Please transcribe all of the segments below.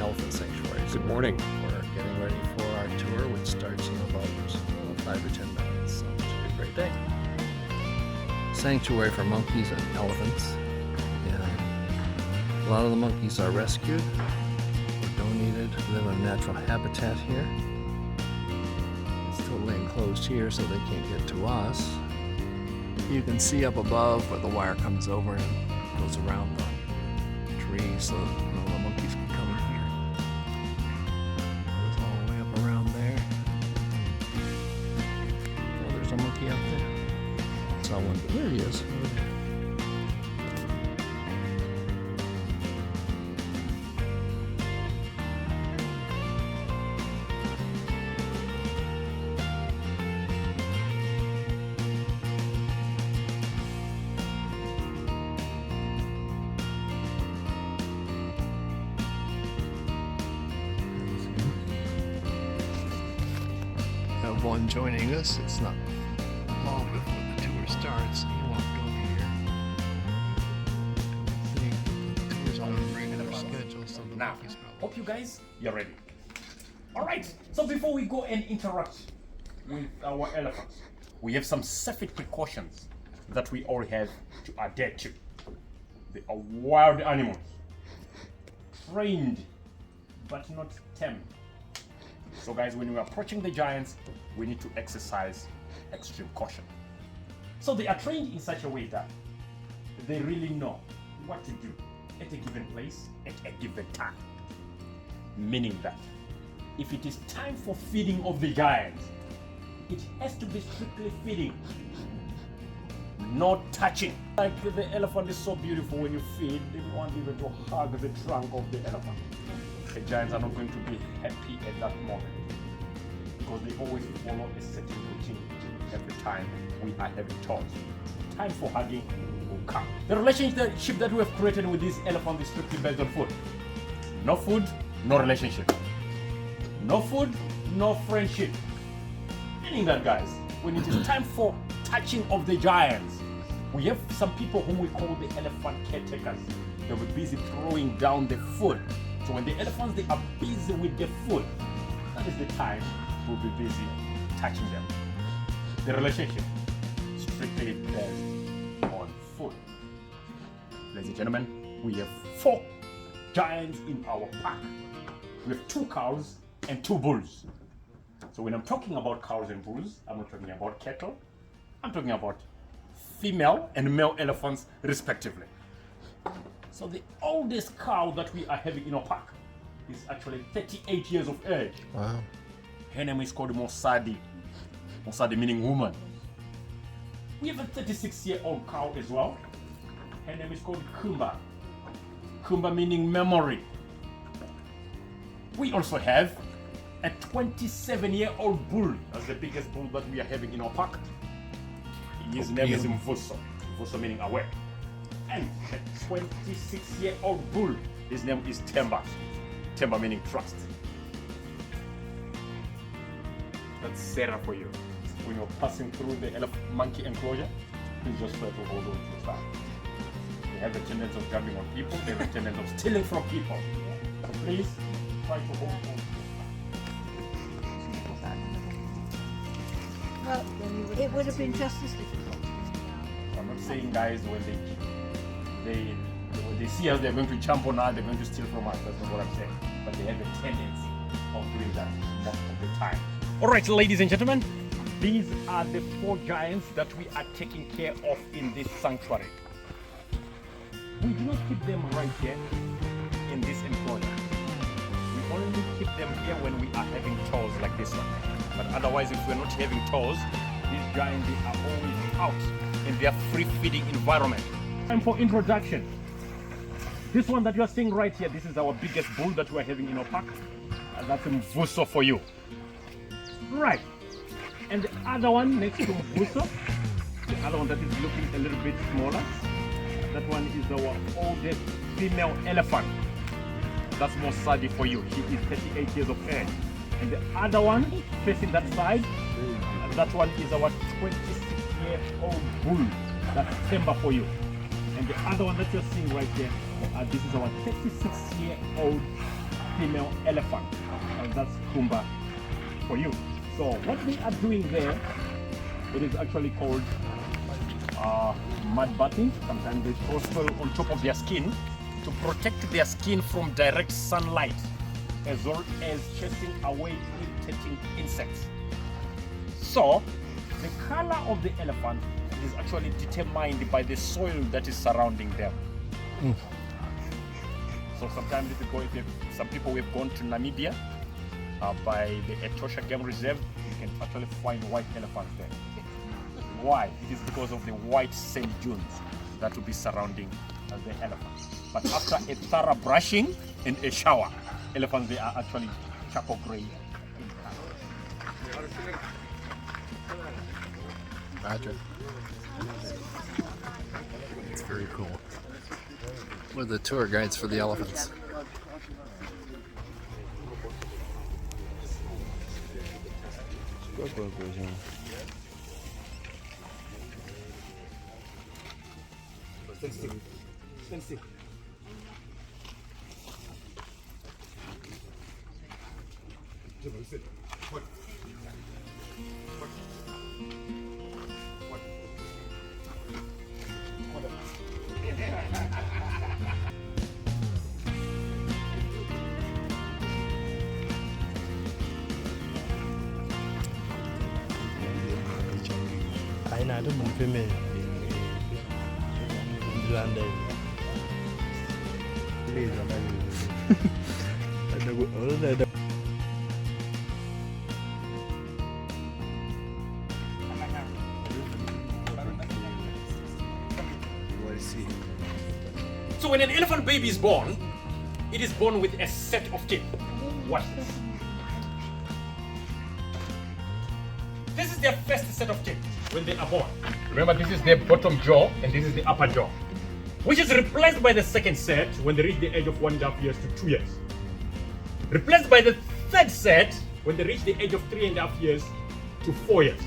Elephant Sanctuary. Good morning. We're getting ready for our tour, which starts in about 5 or 10 minutes. So it should be a great day. Sanctuary for monkeys and elephants. And a lot of the monkeys are rescued or donated to live in a natural habitat here. It's totally enclosed here so they can't get to us. You can see up above where the wire comes over and goes around the trees so none of the monkeys can come in here. Goes all the way up around there. Oh, there's a monkey out there. Saw one. There he is. Have one joining us. It's not long before the tour starts. He walked over here. The tour's on a regular schedule, so the Now, monkeys probably. hope you guys, you're ready. Alright, so before we go and interact with our elephants, we have some safety precautions that we all have to adhere to. They are wild animals, trained but not tamed. So guys, when we're approaching the giants, we need to exercise extreme caution. So they are trained in such a way that they really know what to do at a given place, at a given time. Meaning that if it is time for feeding of the giants, it has to be strictly feeding, not touching. Like the elephant is so beautiful when you feed, they want even to hug the trunk of the elephant. The giants are not going to be happy at that moment because they always follow a certain routine every time we are having tours. Time for hugging will come. The relationship that we have created with this elephant is strictly based on food. No food, no relationship. No food, no friendship. Meaning that, guys, when it is time for touching of the giants, we have some people whom we call the elephant caretakers. They'll be busy throwing down the food. So when the elephants, they are busy with the food, that is the time we'll be busy touching them. The relationship strictly based on food. Ladies and gentlemen, we have 4 giants in our pack. We have 2 cows and 2 bulls. So when I'm talking about cows and bulls, I'm not talking about cattle. I'm talking about female and male elephants respectively. So the oldest cow that we are having in our pack is actually 38 years of age. Wow. Her name is called Mosadi. Mosadi meaning woman. We have a 36-year-old cow as well. Her name is called Kumba. Kumba meaning memory. We also have a 27-year-old bull. That's the biggest bull that we are having in our pack. His name is Mvuso. Mvuso meaning aware. And a 26-year-old bull. His name is Temba. Temba meaning trust. That's Sarah for you. When you're passing through the monkey enclosure, please just try to hold on to your side. They have a tendency of jumping on people. They have a tendency of stealing from people. So please try to hold on. Well, it would have been just as difficult. I'm not saying, guys, when they see us, they're going to jump on us, they're going to steal from us. That's not what I'm saying. But they have a tendency of doing that most of the time. All right, ladies and gentlemen, these are the 4 giants that we are taking care of in this sanctuary. We do not keep them right here in this enclosure. We only keep them here when we are having tours like this one. But otherwise, if we're not having tours, these giants, they are always out in their free feeding environment. Time for introduction. This one that you are seeing right here, this is our biggest bull that we are having in our pack. And that's Mvuso for you. Right. And the other one next to Mvuso, the other one that is looking a little bit smaller, that one is our oldest female elephant. That's Mosadi for you. She is 38 years of age. And the other one facing that side, that one is our 26-year-old bull. That's Temba for you. And the other one that you're seeing right here, this is our 36-year-old female elephant, and that's Kumba for you. So what we are doing there, it is actually called mud bathing. Sometimes they throw soil on top of their skin to protect their skin from direct sunlight, as well as chasing away irritating insects. So the color of the elephant is actually determined by the soil that is surrounding them. So sometimes some people have gone to Namibia by the Etosha Game Reserve, you can actually find white elephants there. Why? It is because of the white sand dunes that will be surrounding the elephant. But after a thorough brushing and a shower, elephants, they are actually charcoal gray. Roger. It's very cool. We're the tour guides for the elephants. Stand still. Aina tu mfeme Landa Leza na So when an elephant baby is born, it is born with a set of teeth. Watch this. This is their first set of teeth when they are born. Remember, this is their bottom jaw and this is the upper jaw, which is replaced by the second set when they reach the age of 1.5 years to 2 years. Replaced by the third set when they reach the age of 3.5 years to 4 years.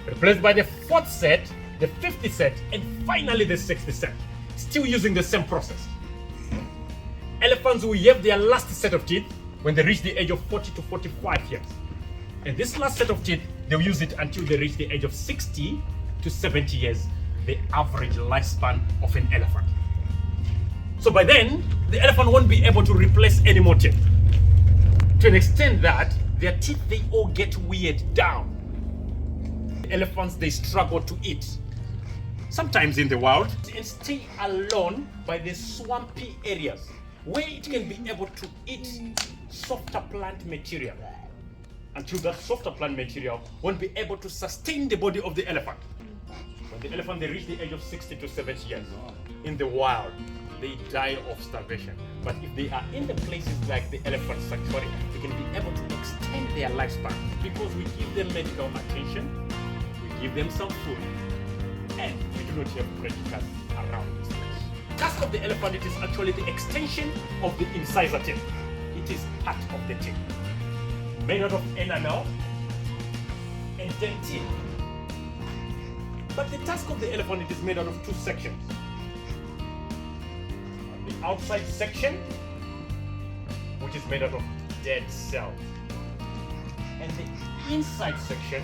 Replaced by the fourth set, the 50th set, and finally the 60th set. Still using the same process. Elephants will have their last set of teeth when they reach the age of 40 to 45 years. And this last set of teeth, they'll use it until they reach the age of 60 to 70 years, the average lifespan of an elephant. So by then, the elephant won't be able to replace any more teeth. To an extent that their teeth, they all get weighed down. The elephants, they struggle to eat, sometimes in the wild, and stay alone by the swampy areas where it can be able to eat softer plant material, until that softer plant material won't be able to sustain the body of the elephant. When the elephant, they reach the age of 60 to 70 years, in the wild, they die of starvation. But if they are in the places like the elephant sanctuary, they can be able to extend their lifespan because we give them medical attention, we give them some food, and we do not have predators around this place. The tusk of the elephant, it is actually the extension of the incisor teeth. It is part of the teeth, made out of enamel and dentine. But the tusk of the elephant, it is made out of two sections. The outside section, which is made out of dead cells, and the inside section,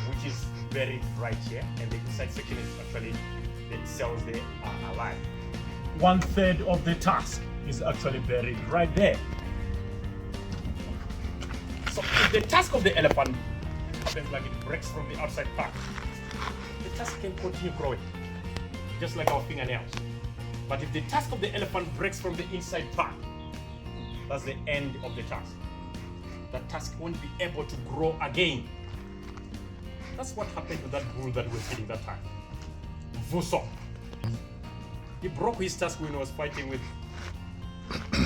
which is buried right here, and the inside section is actually the cells, they are alive. 1/3 of the tusk is actually buried right there. So if the tusk of the elephant happens like it breaks from the outside part, the tusk can continue growing, just like our fingernails. But if the tusk of the elephant breaks from the inside part, that's the end of the tusk. The tusk won't be able to grow again. That's what happened to that bull that was hitting that time, Vuso. He broke his tusk when he was fighting with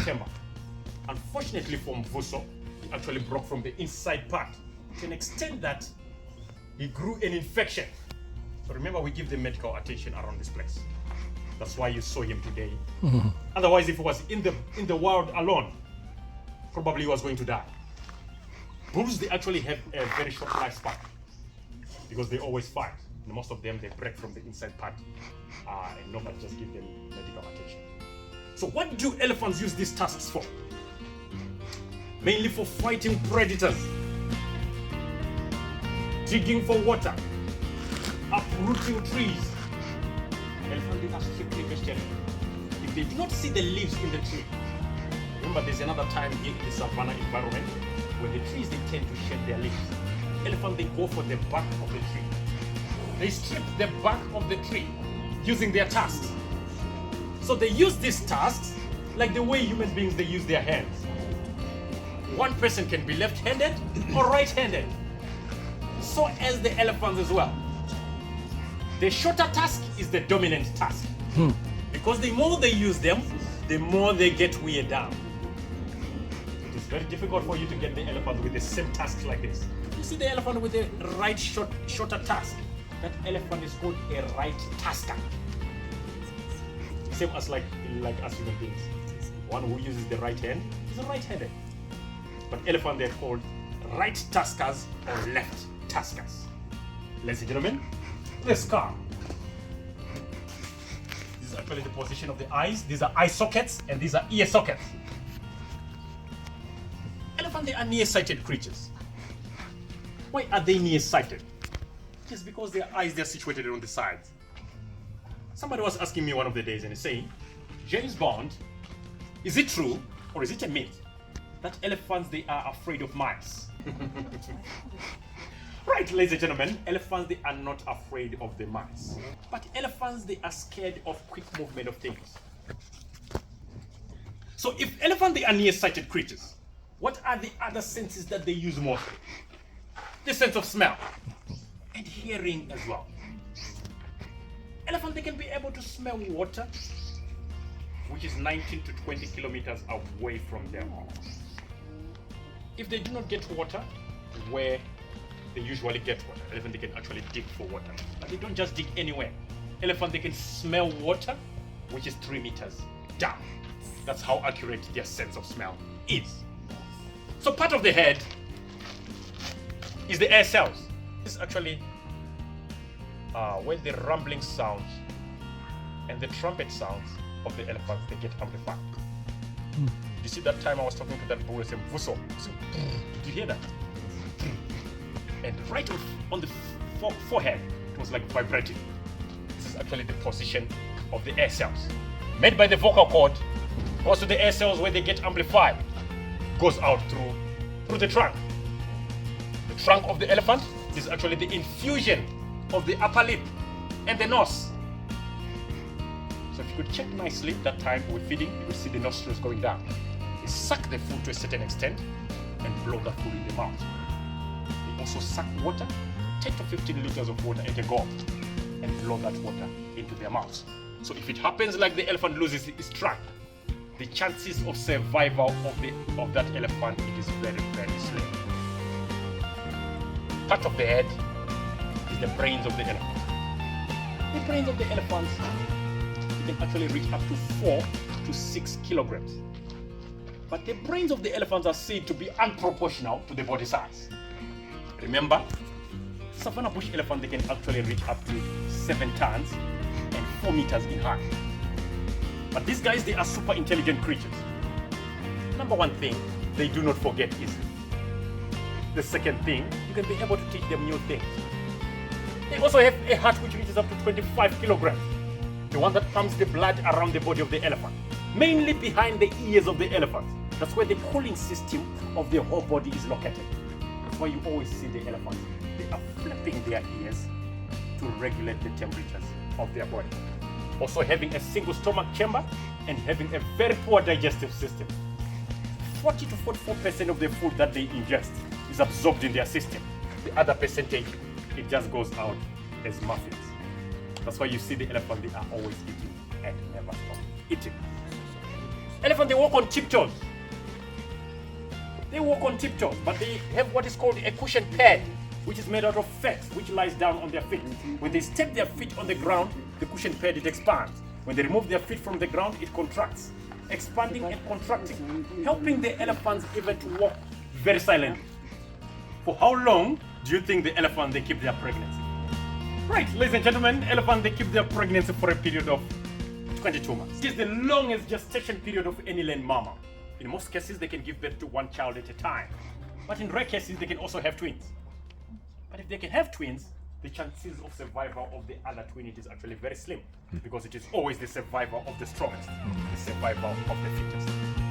Temba. Unfortunately for Vuso, he actually broke from the inside part to an extent that he grew an infection. So remember, we give them medical attention around this place. That's why you saw him today. Otherwise, if he was in the wild alone, probably he was going to die. Bulls, they actually have a very short lifespan because they always fight. And most of them, they break from the inside part, and nobody just give them medical attention. So what do elephants use these tusks for? mainly for fighting predators, digging for water, uprooting trees. Elephants, they are strictly vegetarian. If they do not see the leaves in the tree, remember there's another time in the savanna environment where the trees, they tend to shed their leaves. Elephants, they go for the bark of the tree. They strip the bark of the tree using their tusks. So they use these tusks like the way human beings, they use their hands. One person can be left-handed or right-handed. So as the elephants as well. The shorter tusk is the dominant tusk. Because the more they use them, the more they get weighed down. It is very difficult for you to get the elephant with the same tusk like this. You see the elephant with the right shorter tusk. That elephant is called a right tusker. Same as like us human beings. One who uses the right hand is a right-handed. But elephant, they're called right tuskers or left tuskers. Ladies and gentlemen, this car. This is actually the position of the eyes. These are eye sockets and these are ear sockets. Elephant, they are nearsighted creatures. Why are they nearsighted? Just because their eyes, they're situated on the sides. Somebody was asking me one of the days and he's saying, James Bond, is it true or is it a myth that elephants, they are afraid of mice? Right, ladies and gentlemen, elephants, they are not afraid of the mice. But elephants, they are scared of quick movement of things. So if elephants, they are nearsighted creatures, what are the other senses that they use mostly? The sense of smell and hearing as well. Elephants, they can be able to smell water, which is 19 to 20 kilometers away from them. If they do not get water where they usually get water, elephant, they can actually dig for water. But they don't just dig anywhere. Elephant, they can smell water, which is 3 meters down. That's how accurate their sense of smell is. So part of the head is the air cells. This is actually when the rumbling sounds and the trumpet sounds of the elephants, they get amplified. You see that time I was talking to that bull, saying, "Vuso." Did you hear that? And right on the forehead, it was like vibrating. This is actually the position of the air cells. Made by the vocal cord, also the air cells where they get amplified, goes out through the trunk. The trunk of the elephant is actually the infusion of the upper lip and the nose. So if you could check nicely that time we're feeding, you will see the nostrils going down. They suck the food to a certain extent and blow that food in the mouth. They also suck water, 10 to 15 liters of water at a go, and blow that water into their mouths. So if it happens like the elephant loses its trunk, the chances of survival of that elephant, it is very, very slim. Part of the head is the brains of the elephant. The brains of the elephants, it can actually reach up to 4 to 6 kilograms. But the brains of the elephants are said to be unproportional to the body size. Remember, Savannah bush elephant, they can actually reach up to 7 tons and 4 meters in height. But these guys, they are super intelligent creatures. Number one thing, they do not forget easily. The second thing, you can be able to teach them new things. They also have a heart which reaches up to 25 kilograms. The one that pumps the blood around the body of the elephant, mainly behind the ears of the elephant. That's where the cooling system of the whole body is located. That's why you always see the elephants, they are flapping their ears to regulate the temperatures of their body. Also having a single stomach chamber and having a very poor digestive system. 40 to 44% of the food that they ingest is absorbed in their system. The other percentage, it just goes out as muffins. That's why you see the elephant, they are always eating and never stop eating. Elephant, they walk on tiptoes. They walk on tiptoes, but they have what is called a cushion pad, which is made out of fat, which lies down on their feet. When they step their feet on the ground, the cushion pad, it expands. When they remove their feet from the ground, it contracts, expanding and contracting, helping the elephants even to walk very silently. For how long do you think the elephant, they keep their pregnancy? Right, ladies and gentlemen, elephants, they keep their pregnancy for a period of 22 months. It is the longest gestation period of any land mammal. In most cases, they can give birth to one child at a time. But in rare cases, they can also have twins. But if they can have twins, the chances of survival of the other twin it is actually very slim, because it is always the survival of the strongest, the survival of the fittest.